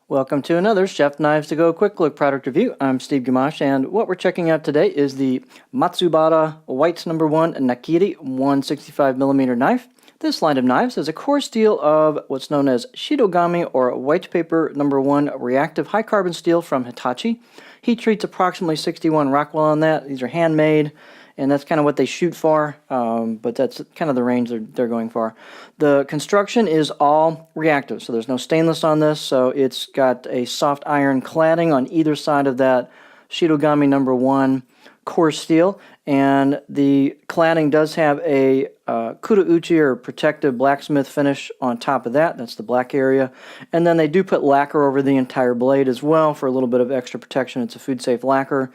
Welcome to another Chef Knives to Go Quick Look product review. I'm Steve Gamache, and what we're checking out today is the Matsubara Whites No. 1 Nakiri 165mm knife. This line of knives has a core steel of what's known as Shidogami or white paper No. 1 reactive high carbon steel from Hitachi. Heat treats approximately 61 Rockwell on that. These are handmade, and that's kind of what they shoot for, but that's kind of the range they're going for. The construction is all reactive, so there's no stainless on this, so it's got a soft iron cladding on either side of that Shidogami No. 1 core steel, and the cladding does have a kurauchi or protective blacksmith finish on top of that. That's the black area. And then they do put lacquer over the entire blade as well for a little bit of extra protection. It's a food-safe lacquer.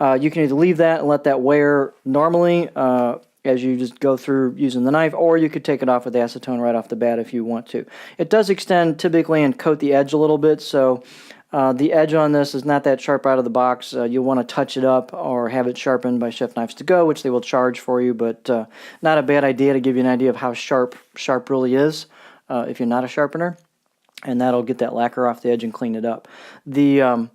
You can either leave that and let that wear normally as you just go through using the knife, or you could take it off with acetone right off the bat if you want to. It does extend typically and coat the edge a little bit, so the edge on this is not that sharp out of the box. You'll want to touch it up or have it sharpened by Chef Knives to Go, which they will charge for you, but not a bad idea to give you an idea of how sharp really is if you're not a sharpener, and that'll get that lacquer off the edge and clean it up. The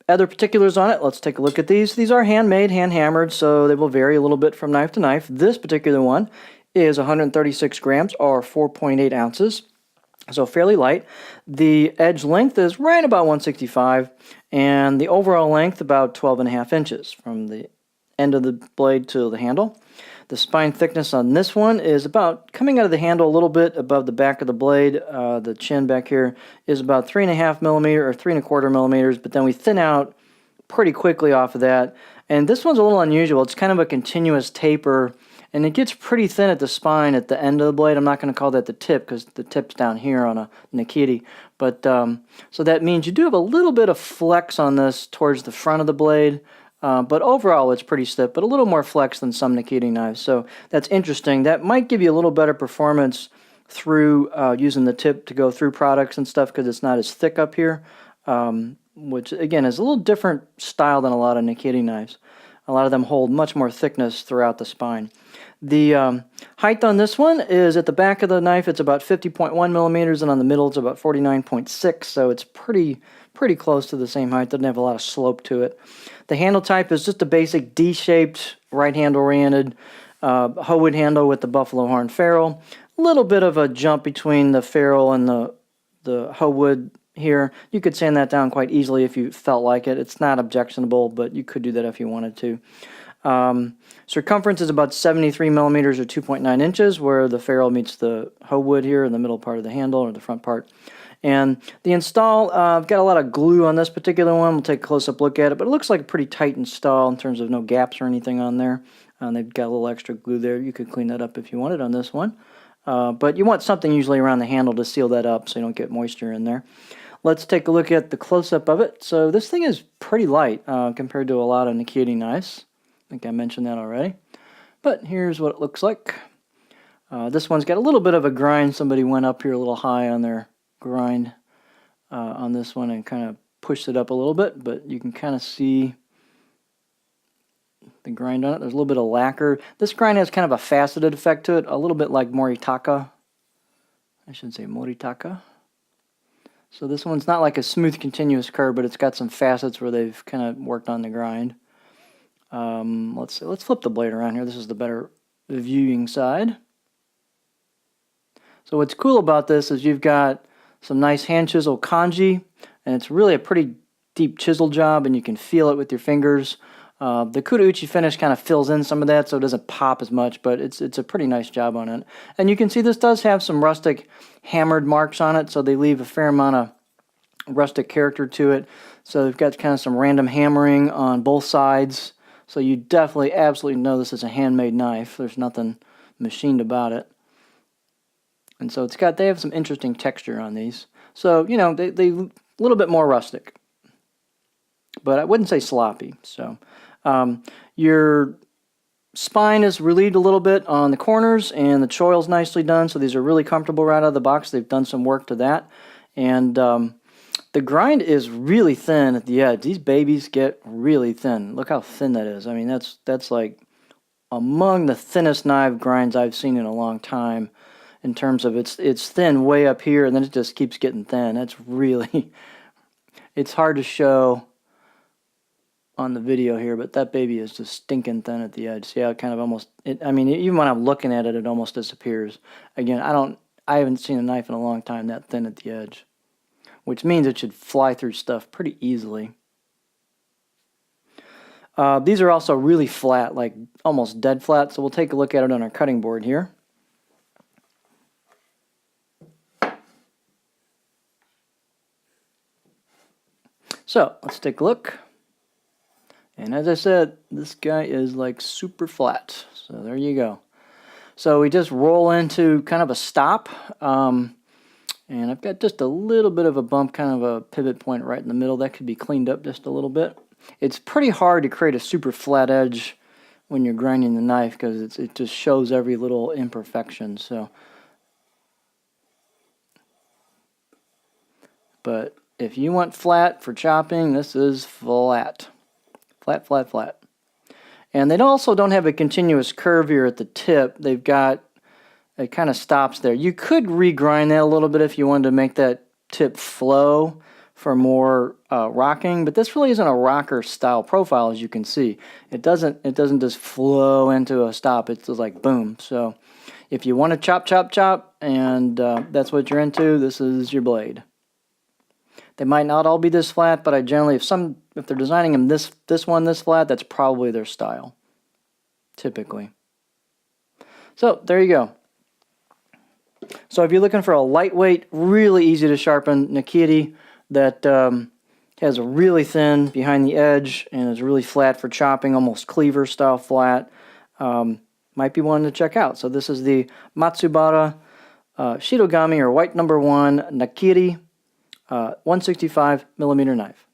other particulars on it, let's take a look at these. These are handmade, hand-hammered, so they will vary a little bit from knife to knife. This particular one is 136 grams or 4.8 ounces. So fairly light. The edge length is right about 165, and the overall length about 12.5 inches from the end of the blade to the handle. The spine thickness on this one is about coming out of the handle a little bit above the back of the blade. The chin back here is about 3.5 millimeter or 3.25 millimeters, but then we thin out pretty quickly off of that. And this one's a little unusual. It's kind of a continuous taper, and it gets pretty thin at the spine at the end of the blade. I'm not going to call that the tip because the tip's down here on a Nakiri. But so that means you do have a little bit of flex on this towards the front of the blade. But overall it's pretty stiff, but a little more flex than some Nakiri knives. So that's interesting. That might give you a little better performance through using the tip to go through products and stuff because it's not as thick up here. Which again is a little different style than a lot of Nakiri knives. A lot of them hold much more thickness throughout the spine. The height on this one is at the back of the knife, it's about 50.1 millimeters, and on the middle it's about 49.6, so it's pretty close to the same height. Doesn't have a lot of slope to it. The handle type is just a basic D-shaped, right-hand oriented hoe wood handle with the buffalo horn ferrule. A little bit of a jump between the ferrule and the hoe wood here. You could sand that down quite easily if you felt like it. It's not objectionable, but you could do that if you wanted to. Circumference is about 73 millimeters or 2.9 inches, where the ferrule meets the hoe wood here in the middle part of the handle or the front part. And the install, I've got a lot of glue on this particular one. We'll take a close-up look at it, but it looks like a pretty tight install in terms of no gaps or anything on there. They've got a little extra glue there. You could clean that up if you wanted on this one. But you want something usually around the handle to seal that up so you don't get moisture in there. Let's take a look at the close-up of it. So this thing is pretty light compared to a lot of Nakiri knives. I think I mentioned that already. But here's what it looks like. This one's got a little bit of a grind. Somebody went up here a little high on their grind on this one and kind of pushed it up a little bit, but you can kind of see the grind on it. There's a little bit of lacquer. This grind has kind of a faceted effect to it, a little bit like Moritaka. I should say Moritaka. So this one's not like a smooth continuous curve, but it's got some facets where they've kind of worked on the grind. Let's flip the blade around here. This is the better viewing side. So what's cool about this is you've got some nice hand chisel kanji, and it's really a pretty deep chisel job, and you can feel it with your fingers. The kurauchi finish kind of fills in some of that, so it doesn't pop as much, but it's a pretty nice job on it. And you can see this does have some rustic hammered marks on it, so they leave a fair amount of rustic character to it. So they've got kind of some random hammering on both sides, so you definitely absolutely know this is a handmade knife. There's nothing machined about it. And so they have some interesting texture on these. So, you know, they a little bit more rustic. But I wouldn't say sloppy. So your spine is relieved a little bit on the corners, and the choil's nicely done. So these are really comfortable right out of the box. They've done some work to that. And the grind is really thin at the edge. These babies get really thin. Look how thin that is. I mean, that's like among the thinnest knife grinds I've seen in a long time. in terms of it's thin way up here, and then it just keeps getting thin. That's really, it's hard to show on the video here, but that baby is just stinking thin at the edge. See how it kind of almost, I mean, even when I'm looking at it, it almost disappears. Again, I haven't seen a knife in a long time that thin at the edge, which means it should fly through stuff pretty easily. These are also really flat, like almost dead flat, so we'll take a look at it on our cutting board here. So let's take a look. And as I said, this guy is like super flat. So there you go. So we just roll into kind of a stop. And I've got just a little bit of a bump, kind of a pivot point right in the middle. That could be cleaned up just a little bit. It's pretty hard to create a super flat edge when you're grinding the knife because it just shows every little imperfection. So, but if you want flat for chopping, this is flat. Flat, flat, flat. And they also don't have a continuous curve here at the tip. They've got, it kind of stops there. You could regrind that a little bit if you wanted to make that tip flow for more rocking, but this really isn't a rocker style profile, as you can see. It doesn't just flow into a stop. It's just like boom. So if you want to chop, chop, chop, and that's what you're into, this is your blade. They might not all be this flat, but I generally, if they're designing them this flat, that's probably their style, typically. So there you go. So if you're looking for a lightweight, really easy to sharpen Nakiri that has a really thin behind the edge and is really flat for chopping, almost cleaver style flat, might be one to check out. So this is the Matsubara Shirogami or white number 1 Nakiri 165mm knife.